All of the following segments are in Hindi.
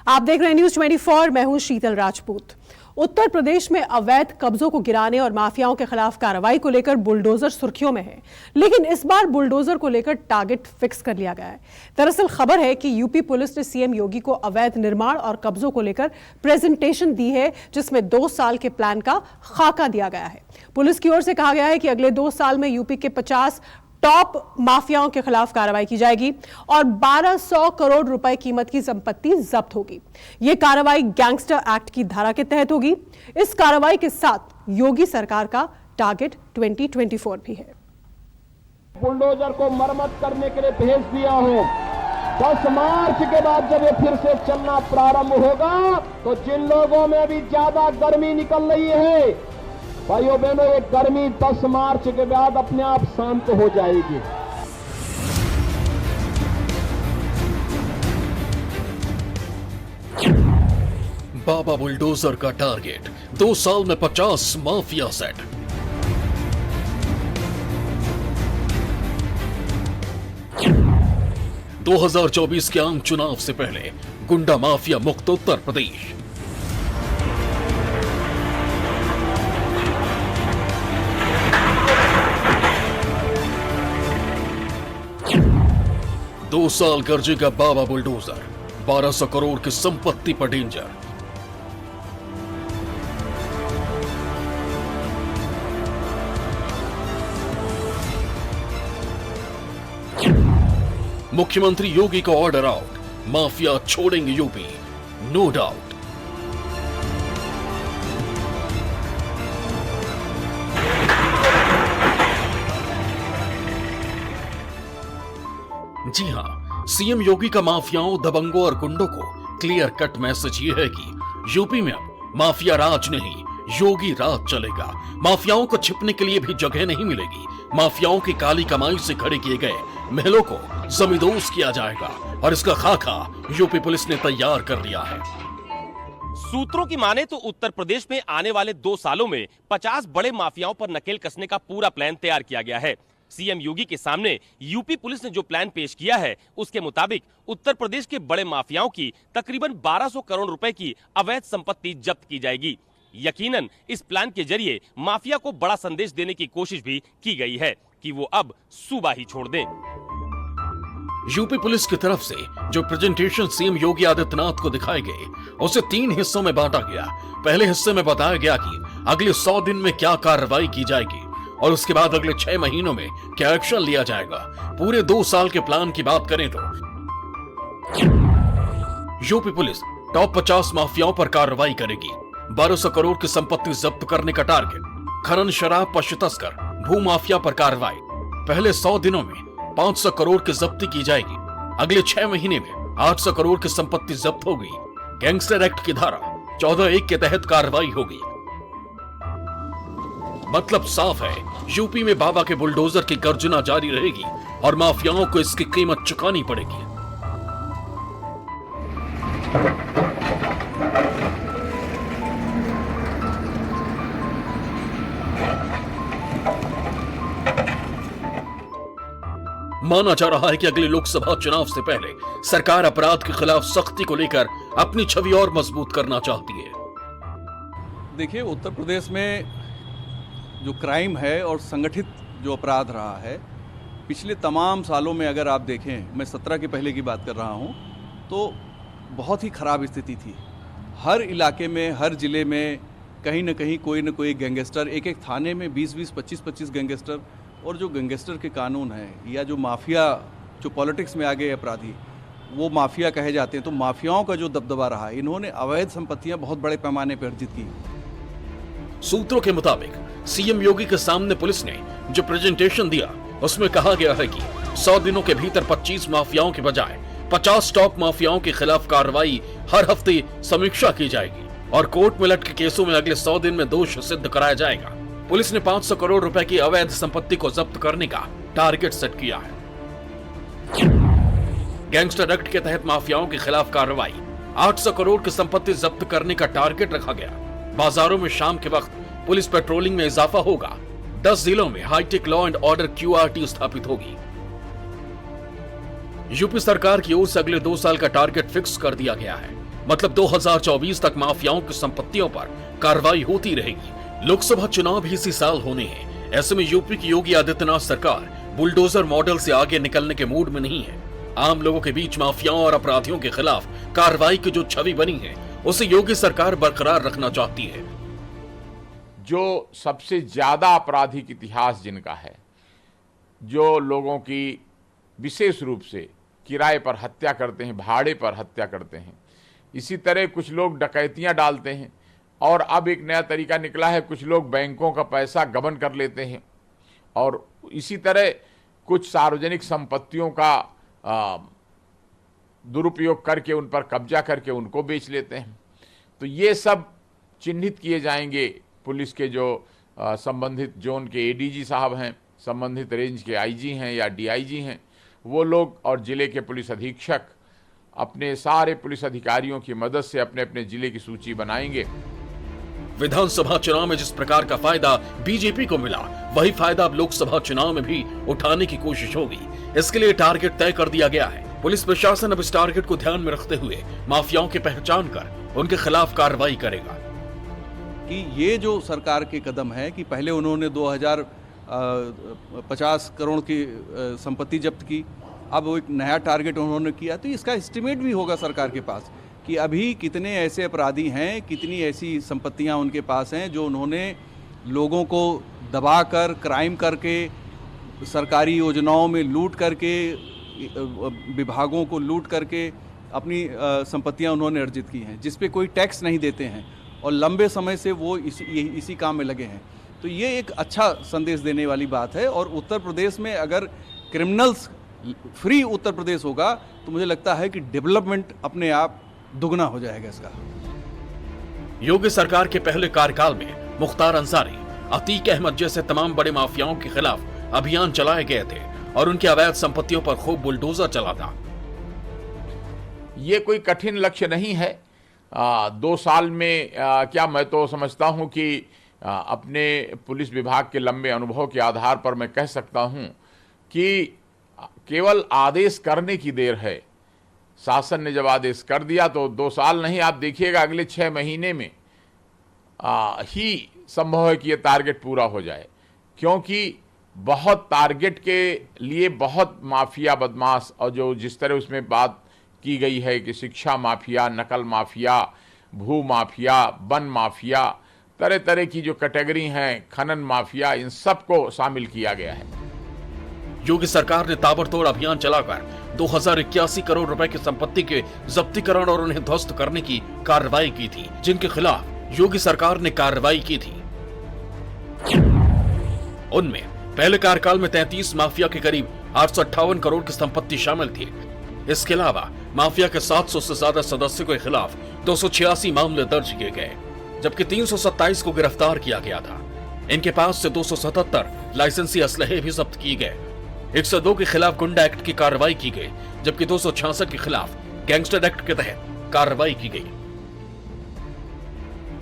आप देख रहे हैं न्यूज 24। मैं हूं शीतल राजपूत। उत्तर प्रदेश में अवैध कब्जों को गिराने और माफियाओं के खिलाफ कार्रवाई को लेकर बुलडोजर सुर्खियों में है, लेकिन इस बार बुलडोजर को लेकर टारगेट फिक्स कर लिया गया है। दरअसल खबर है कि यूपी पुलिस ने सीएम योगी को अवैध निर्माण और कब्जों को लेकर प्रेजेंटेशन दी है, जिसमें 2 साल के प्लान का खाका दिया गया है। पुलिस की ओर से कहा गया है कि अगले 2 साल में यूपी के 50 टॉप माफियाओं के खिलाफ कार्रवाई की जाएगी और 1200 करोड़ रुपए कीमत की संपत्ति जब्त होगी। यह कार्रवाई गैंगस्टर एक्ट की धारा के तहत होगी। इस कार्रवाई के साथ योगी सरकार का टारगेट 2024 भी है। बुलडोजर को मरम्मत करने के लिए भेज दिया हूं। 10 मार्च के बाद जब ये फिर से चलना प्रारंभ होगा तो जिन लोगों में अभी ज्यादा गर्मी निकल रही है, भाइयों बहनों, ये गर्मी 10 मार्च के बाद अपने आप शांत हो जाएगी। बाबा बुलडोजर का टारगेट 2 साल में 50 माफिया सेट। – 2024 के आम चुनाव से पहले गुंडा माफिया मुक्त उत्तर प्रदेश। दो साल गरजेगा बाबा बुलडोजर, 1200 करोड़ की संपत्ति पर डेंजर। मुख्यमंत्री योगी का ऑर्डर आउट, माफिया छोड़ेंगे यूपी, नो डाउट। जी हां, सीएम योगी का माफियाओं, दबंगों और गुंडों को क्लियर कट मैसेज ये है कि यूपी में अब माफिया राज नहीं, योगी राज चलेगा। माफियाओं को छिपने के लिए भी जगह नहीं मिलेगी। माफियाओं की काली कमाई से खड़े किए गए महलों को जमींदोज किया जाएगा और इसका खाका यूपी पुलिस ने तैयार कर लिया है। सूत्रों की माने तो उत्तर प्रदेश में आने वाले 2 सालों में 50 बड़े माफियाओं पर नकेल कसने का पूरा प्लान तैयार किया गया है। सीएम योगी के सामने यूपी पुलिस ने जो प्लान पेश किया है, उसके मुताबिक उत्तर प्रदेश के बड़े माफियाओं की तकरीबन 1200 करोड़ रुपए की अवैध संपत्ति जब्त की जाएगी। यकीनन इस प्लान के जरिए माफिया को बड़ा संदेश देने की कोशिश भी की गई है कि वो अब सूबा ही छोड़ दें। यूपी पुलिस की तरफ से जो प्रेजेंटेशन सीएम योगी आदित्यनाथ को दिखाए गए, उसे 3 हिस्सों में बांटा गया। पहले हिस्से में बताया गया कि अगले 100 दिन में क्या कार्रवाई की जाएगी और उसके बाद अगले 6 महीनों में क्या एक्शन लिया जाएगा। पूरे 2 साल के प्लान की बात करें तो यूपी पुलिस टॉप 50 माफियाओं पर कार्रवाई करेगी। 1200 करोड़ की संपत्ति जब्त करने का टारगेट। खनन, शराब, पशु तस्कर, भू माफिया पर कार्रवाई। पहले 100 दिनों में 500 करोड़ की जब्ती की जाएगी। अगले 6 महीने में 800 करोड़ की संपत्ति जब्त होगी। गैंगस्टर एक्ट की धारा 14(1) के तहत कार्रवाई होगी। मतलब साफ है, यूपी में बाबा के बुलडोजर की गर्जना जारी रहेगी और माफियाओं को इसकी कीमत चुकानी पड़ेगी। माना जा रहा है कि अगले लोकसभा चुनाव से पहले सरकार अपराध के खिलाफ सख्ती को लेकर अपनी छवि और मजबूत करना चाहती है। देखिए, उत्तर प्रदेश में जो क्राइम है और संगठित जो अपराध रहा है, पिछले तमाम सालों में अगर आप देखें, मैं 17 के पहले की बात कर रहा हूं, तो बहुत ही खराब स्थिति थी। हर इलाके में, हर जिले में कहीं न कहीं कोई न कोई गैंगस्टर, एक थाने में 20-20, 25-25 गैंगस्टर। और जो गैंगस्टर के कानून हैं या जो माफिया, जो पॉलिटिक्स में आ गए अपराधी, वो माफिया कहे जाते हैं, तो माफियाओं का जो दबदबा रहा, इन्होंने अवैध संपत्तियां बहुत बड़े पैमाने पर अर्जित की। सूत्रों के मुताबिक सीएम योगी के सामने पुलिस ने जो प्रेजेंटेशन दिया, उसमें कहा गया है कि 100 दिनों के भीतर 25 माफियाओं के बजाय 50 टॉप माफियाओं के खिलाफ कार्रवाई हर हफ्ते समीक्षा की जाएगी और कोर्ट में लटके केसों में अगले 100 दिन में दोष सिद्ध कराया जाएगा। पुलिस ने 500 करोड़ रुपए की अवैध संपत्ति को जब्त करने का टारगेट सेट किया है। गैंगस्टर एक्ट के तहत माफियाओं के खिलाफ कार्रवाई। 800 करोड़ की संपत्ति जब्त करने का टारगेट रखा गया। बाजारों में शाम के वक्त पुलिस पेट्रोलिंग में इजाफा होगा। 10 जिलों में high tech law and order QRT स्थापित होगी। यूपी सरकार की ओर से अगले 2 साल का टारगेट फिक्स कर दिया गया है। मतलब 2024 तक माफियाओं की संपत्तियों पर कार्रवाई होती रहेगी। लोकसभा चुनाव भी इसी साल होने हैं। ऐसे में यूपी की योगी आदित्यनाथ सरकार बुलडोजर मॉडल से आगे निकलने के मूड में नहीं है। आम लोगों के बीच माफियाओं और अपराधियों के खिलाफ कार्रवाई की जो छवि बनी है, उसे योगी सरकार बरकरार रखना चाहती है। जो सबसे ज्यादा आपराधिक इतिहास जिनका है, जो लोगों की विशेष रूप से किराए पर हत्या करते हैं, भाड़े पर हत्या करते हैं, इसी तरह कुछ लोग डकैतियां डालते हैं, और अब एक नया तरीका निकला है, कुछ लोग बैंकों का पैसा गबन कर लेते हैं, और इसी तरह कुछ सार्वजनिक संपत्तियों का दुरुपयोग करके उन पर कब्जा करके उनको बेच लेते हैं। तो ये सब चिन्हित किए जाएंगे। पुलिस के जो संबंधित जोन के एडीजी साहब हैं, संबंधित रेंज के आईजी हैं या डीआईजी हैं, वो लोग और जिले के पुलिस अधीक्षक अपने सारे पुलिस अधिकारियों की मदद से अपने अपने जिले की सूची बनाएंगे। विधानसभा चुनाव में जिस प्रकार का फायदा बीजेपी को मिला, वही फायदा अब लोकसभा चुनाव में भी उठाने की कोशिश होगी। इसके लिए टारगेट तय कर दिया गया है। पुलिस प्रशासन अब इस टारगेट को ध्यान में रखते हुए माफियाओं की पहचान कर उनके खिलाफ कार्रवाई करेगा। कि ये जो सरकार के कदम है कि पहले उन्होंने 2050 करोड़ की संपत्ति जब्त की, अब एक नया टारगेट उन्होंने किया, तो इसका एस्टिमेट भी होगा सरकार के पास कि अभी कितने ऐसे अपराधी हैं, कितनी ऐसी संपत्तियां उनके पास हैं जो उन्होंने लोगों को दबाकर, क्राइम करके, सरकारी योजनाओं में लूट करके, विभागों को लूट करके अपनी संपत्तियां उन्होंने अर्जित की हैं, जिस पे कोई टैक्स नहीं देते हैं और लंबे समय से वो इसी काम में लगे हैं। तो ये एक अच्छा संदेश देने वाली बात है। और उत्तर प्रदेश में अगर क्रिमिनल्स फ्री उत्तर प्रदेश होगा तो मुझे लगता है कि डेवलपमेंट अपने आप दुगना हो जाएगा इसका। योगी सरकार के पहले कार्यकाल में मुख्तार अंसारी, अतीक अहमद जैसे तमाम बड़े माफियाओं के खिलाफ अभियान चलाए गए थे और उनकी अवैध संपत्तियों पर खूब बुलडोजर चला था। ये कोई कठिन लक्ष्य नहीं है। 2 साल में क्या, मैं तो समझता हूं कि अपने पुलिस विभाग के लंबे अनुभव के आधार पर मैं कह सकता हूं कि केवल आदेश करने की देर है। शासन ने जब आदेश कर दिया तो 2 साल नहीं, आप देखिएगा अगले 6 महीने में ही संभव है कि ये टारगेट पूरा हो जाए, क्योंकि बहुत टारगेट के लिए बहुत माफिया, बदमाश, और जो जिस तरह उसमें बात की गई है कि शिक्षा माफिया, नकल माफिया, भू माफिया, वन माफिया, तरह तरह की जो कैटेगरी हैं, खनन माफिया, इन सबको शामिल किया गया है। योगी सरकार ने ताबड़तोड़ अभियान चलाकर 2081 करोड़ रुपए की संपत्ति के जब्तीकरण और उन्हें ध्वस्त करने की कार्रवाई की थी, जिनके खिलाफ योगी सरकार ने कार्रवाई की थी। उनमें पहले कार्यकाल में 33 माफिया के करीब 858 करोड़ की संपत्ति शामिल थी। इसके अलावा माफिया के 700 से ज्यादा सदस्यों के खिलाफ 286 मामले दर्ज किए गए, जबकि 327 को गिरफ्तार किया गया था। इनके पास से 277 लाइसेंसी असलहे भी जब्त किए गए। 102 के खिलाफ गुंडा एक्ट की कार्रवाई की गई, जबकि 266 के खिलाफ गैंगस्टर एक्ट के तहत कार्रवाई की गई।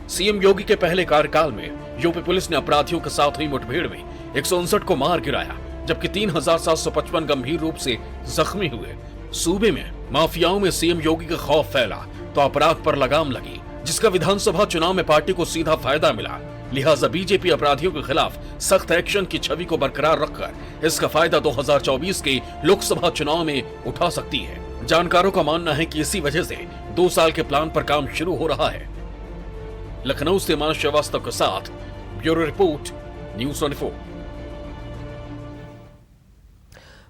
सीएम योगी के पहले कार्यकाल में यूपी पुलिस ने अपराधियों के साथ हुई मुठभेड़ में 159 को मार गिराया, जबकि 3755 गंभीर रूप से जख्मी हुए। सूबे में माफियाओं में सीएम योगी का खौफ फैला तो अपराध पर लगाम लगी, जिसका विधानसभा चुनाव में पार्टी को सीधा फायदा मिला। लिहाजा बीजेपी अपराधियों के खिलाफ सख्त एक्शन की छवि को बरकरार रखकर इसका फायदा 2024 के लोकसभा चुनाव में उठा सकती है। जानकारों का मानना है कि इसी वजह से 2 साल के प्लान पर काम शुरू हो रहा है। लखनऊ से मान श्रीवास्तव के साथ ब्यूरो रिपोर्ट, न्यूज़ 24।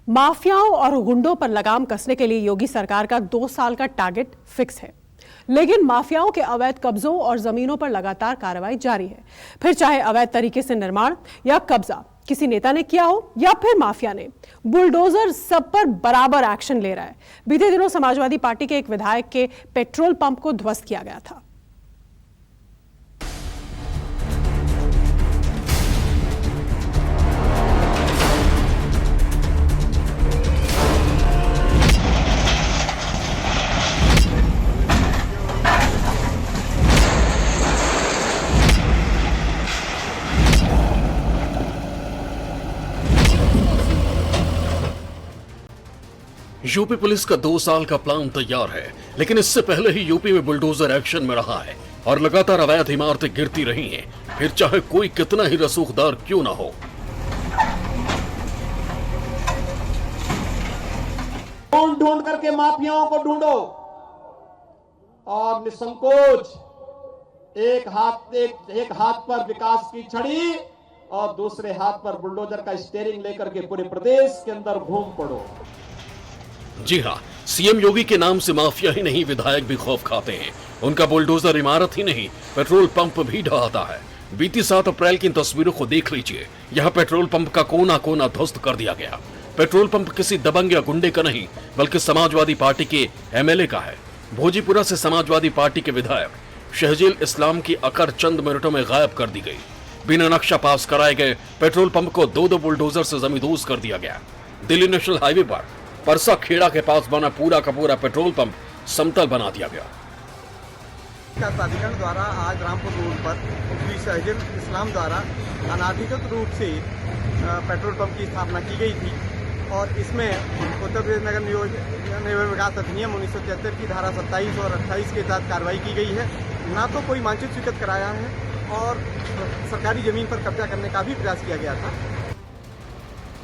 माफियाओं और गुंडों पर लगाम कसने के लिए योगी सरकार का 2 साल का टारगेट फिक्स है, लेकिन माफियाओं के अवैध कब्जों और जमीनों पर लगातार कार्रवाई जारी है। फिर चाहे अवैध तरीके से निर्माण या कब्जा किसी नेता ने किया हो या फिर माफिया ने, बुलडोजर सब पर बराबर एक्शन ले रहा है। बीते दिनों समाजवादी पार्टी के एक विधायक के पेट्रोल पंप को ध्वस्त किया गया था। यूपी पुलिस का 2 साल का प्लान तैयार है, लेकिन इससे पहले ही यूपी में बुलडोजर एक्शन में रहा है और लगातार अवैध इमारतें गिरती रही हैं, फिर चाहे कोई कितना ही रसूखदार क्यों ना हो। ढूंढ ढूंढ करके माफियाओं को ढूंढो और निसंकोच एक हाथ पर विकास की छड़ी और दूसरे हाथ पर बुलडोजर का स्टीयरिंग लेकर के पूरे प्रदेश के अंदर घूम पड़ो। जी हाँ, सीएम योगी के नाम से माफिया ही नहीं, विधायक भी खौफ खाते हैं। उनका बुलडोजर इमारत ही नहीं, पेट्रोल पंप भी ढहाता है। बीती 7 अप्रैल की इन तस्वीरों को देख लीजिए। यहाँ पेट्रोल पंप का कोना कोना ध्वस्त कर दिया गया। पेट्रोल पंप किसी दबंग या गुंडे का नहीं, बल्कि समाजवादी पार्टी के एमएलए का है। भोजीपुरा से समाजवादी पार्टी के विधायक शहजील इस्लाम की अकर चंद मिनटों में गायब कर दी गई। बिना नक्शा पास कराए गए पेट्रोल पंप को 2 बुलडोजर से जमींदोज कर दिया गया। दिल्ली नेशनल हाईवे पर परसा खेड़ा के पास बना पूरा का पूरा पेट्रोल पंप समतल बना दिया गया। प्राधिकरण द्वारा आज रामपुर रोड पर श्री शहजील इस्लाम द्वारा अनाधिकृत रूप से पेट्रोल पंप की स्थापना की गई थी और इसमें उत्तर प्रदेश नगर निगम विकास अधिनियम 1973 की धारा 27 और 28 के तहत कार्रवाई की गई है। ना तो कोई मानचित्र स्वीकृत कराया है और सरकारी जमीन पर कब्जा करने का भी प्रयास किया गया था।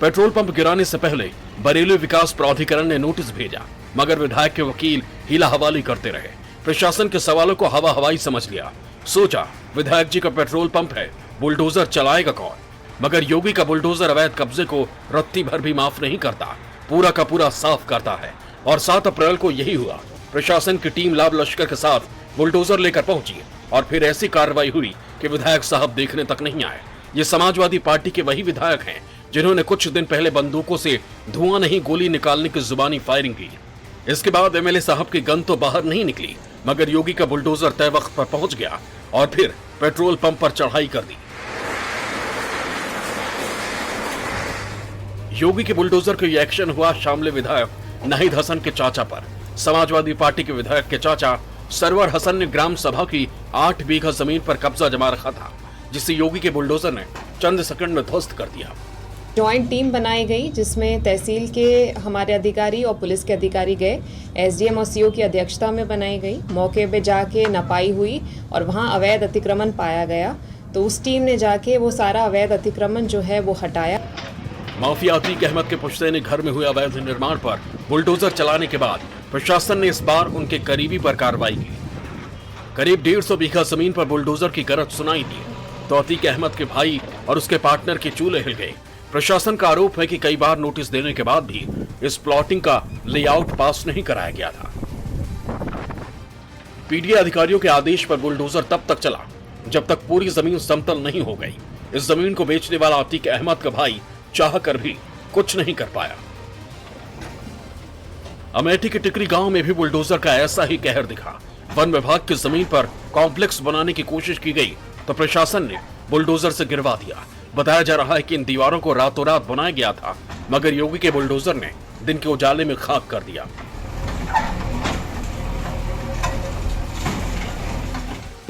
पेट्रोल पंप गिराने से पहले बरेली विकास प्राधिकरण ने नोटिस भेजा, मगर विधायक के वकील हीला हवाली करते रहे। प्रशासन के सवालों को हवा हवाई समझ लिया। सोचा विधायक जी का पेट्रोल पंप है, बुलडोजर चलाएगा कौन? मगर योगी का बुलडोजर अवैध कब्जे को रत्ती भर भी माफ नहीं करता, पूरा का पूरा साफ करता है। और 7 अप्रैल को यही हुआ। प्रशासन की टीम लाभ लश्कर के साथ बुलडोजर लेकर पहुंची और फिर ऐसी कार्रवाई हुई कि विधायक साहब देखने तक नहीं आए। ये समाजवादी पार्टी के वही विधायक हैं जिन्होंने कुछ दिन पहले बंदूकों से धुआं नहीं गोली निकालने की जुबानी फायरिंग की। इसके बाद एमएलए साहब की गन तो बाहर नहीं निकली, मगर योगी का बुलडोजर तय वक्त पर पहुंच गया और फिर पेट्रोल पंप पर चढ़ाई कर दी। योगी के बुलडोजर का यह एक्शन हुआ शामली विधायक नाहिद हसन के चाचा पर। समाजवादी पार्टी के विधायक के चाचा सरवर हसन ने ग्राम सभा की 8 बीघा जमीन पर कब्जा जमा रखा था, जिसे योगी के बुलडोजर ने चंद सेकंड में ध्वस्त कर दिया। जॉइंट टीम बनाई गई जिसमें तहसील के हमारे अधिकारी और पुलिस के अधिकारी गए। एसडीएम और सीओ की अध्यक्षता में बनाई गई। मौके पे जाके नपाई हुई और वहां अवैध अतिक्रमण पाया गया, तो उस टीम ने जाके वो सारा अवैध अतिक्रमण जो है वो हटाया। माफिया अतीक अहमद के पुश्तैनी घर में हुए अवैध निर्माण पर बुलडोजर चलाने के बाद प्रशासन ने इस बार उनके करीबी पर कार्रवाई की। करीब 150 बीघा जमीन पर बुलडोजर की गरज सुनाई दी तो अतीक अहमद के भाई और उसके पार्टनर के चूल्हे हिल गए। प्रशासन का आरोप है कि कई बार नोटिस देने के बाद भी इस प्लॉटिंग का लेआउट पास नहीं कराया गया था। पीडीए अधिकारियों के आदेश पर बुलडोजर तब तक चला जब तक पूरी जमीन समतल नहीं हो गई। इस जमीन को बेचने वाला अतीक अहमद का भाई चाहकर भी कुछ नहीं कर पाया। अमेठी के टिकरी गांव में भी बुलडोजर का ऐसा ही कहर दिखा। वन विभाग की जमीन पर कॉम्प्लेक्स बनाने की कोशिश की गई तो प्रशासन ने बुलडोजर से गिरवा दिया। बताया जा रहा है कि इन दीवारों को रातों रात बनाया गया था, मगर योगी के बुलडोजर ने दिन के उजाले में खाक कर दिया।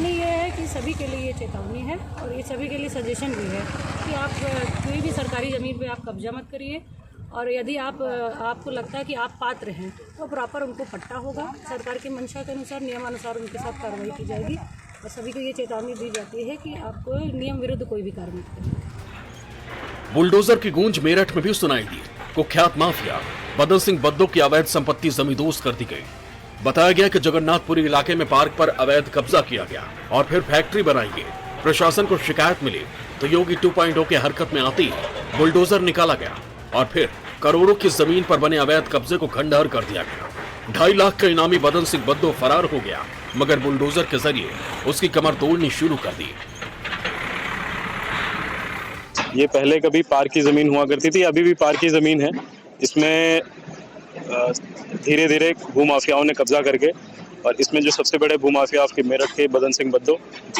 ये है कि सभी के लिए ये चेतावनी है और ये सभी के लिए सजेशन भी है कि आप कोई भी सरकारी ज़मीन पे आप कब्जा मत करिए और यदि आपको लगता है कि आप पात्र हैं तो प्रॉपर उनको पट्टा होगा। सरकार की मंशा के अनुसार नियमानुसार उनके साथ कार्रवाई की जाएगी और सभी को ये चेतावनी दी जाती है कि आपको नियम विरुद्ध कोई भी कार्य मत करें। बुलडोजर की गूंज मेरठ में भी सुनाई दी। कुख्यात माफिया बदन सिंह बद्दो की अवैध संपत्ति जमींदोज कर दी गई। बताया गया कि जगन्नाथपुरी इलाके में पार्क पर अवैध कब्जा किया गया और फिर फैक्ट्री बनाई गई। प्रशासन को शिकायत मिली तो योगी 2.0 के हरकत में आते ही बुलडोजर निकाला गया और फिर करोड़ों की जमीन पर बने अवैध कब्जे को खंडहर कर दिया गया। 2.5 लाख का इनामी बदन सिंह बद्दो फरार हो गया, मगर बुलडोजर के जरिए उसकी कमर तोड़नी शुरू कर दी। ये पहले कभी पार्क की जमीन हुआ करती थी, अभी भी पार्क की जमीन है। इसमें धीरे धीरे भूमाफियाओं ने कब्जा करके, और इसमें जो सबसे बड़े भूमाफिया आपके मेरठ के बदन सिंह बद्दो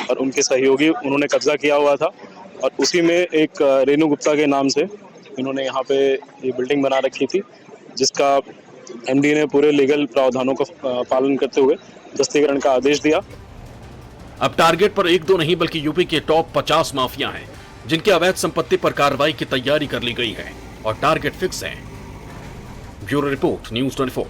और उनके सहयोगी, उन्होंने कब्जा किया हुआ था। और उसी में एक रेणु गुप्ता के नाम से इन्होंने यहाँ पे ये बिल्डिंग बना रखी थी, जिसका एमडी ने पूरे लीगल प्रावधानों का पालन करते हुए दस्तीकरण का आदेश दिया। अब टारगेट पर 1-2 नहीं बल्कि यूपी के टॉप 50 माफिया हैं जिनकी अवैध संपत्ति पर कार्रवाई की तैयारी कर ली गई है और टारगेट फिक्स है। Bureau report, news 24।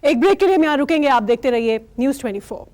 एक ब्रेक के लिए हम यहां रुकेंगे, आप देखते रहिए न्यूज 24।